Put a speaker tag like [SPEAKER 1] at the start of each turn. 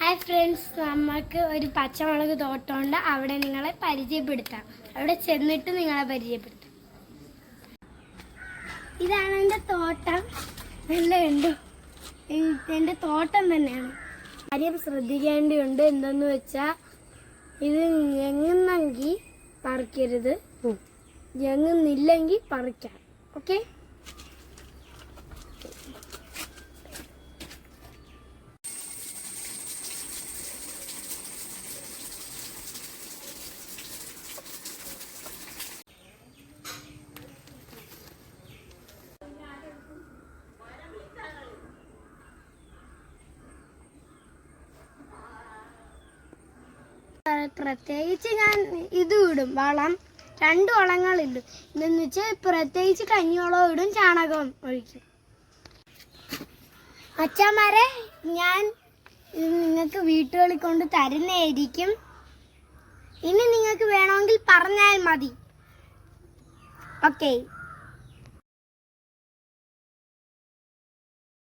[SPEAKER 1] Hi friends, നമുക്ക് ഒരു പച്ചമുളക് തോട്ടമുണ്ട്. അവിടെ നിങ്ങളെ പരിചയപ്പെടുത്താം. അവിടെ ചെന്നിട്ട് നിങ്ങളെ പരിചയപ്പെടുത്താം. ഇതാണ് എൻ്റെ തോട്ടം. എല്ലാം ഉണ്ടോ? എൻ്റെ തോട്ടം തന്നെയാണ്. കാര്യം ശ്രദ്ധിക്കേണ്ടതുണ്ട്. എന്തെന്ന് വെച്ചാൽ ഇത് ഞെങ്ങുന്നെങ്കിൽ പറിക്കരുത്, ഞെങ്ങുന്നില്ലെങ്കിൽ പറിക്കാം. ഓക്കെ. പ്രത്യേകിച്ച് ഞാൻ ഇത് ഇടും, വളം. 2 വളങ്ങളിടും. എന്തെന്ന് വെച്ചാൽ പ്രത്യേകിച്ച് കഞ്ഞിവളം ഇടും, ചാണകം ഒഴിക്കും. അച്ഛന്മാരെ ഞാൻ നിങ്ങൾക്ക് വീട്ടുകളിൽ കൊണ്ട് തരുന്നതായിരിക്കും. ഇനി നിങ്ങൾക്ക് വേണമെങ്കിൽ പറഞ്ഞാൽ മതി. ഓക്കെ.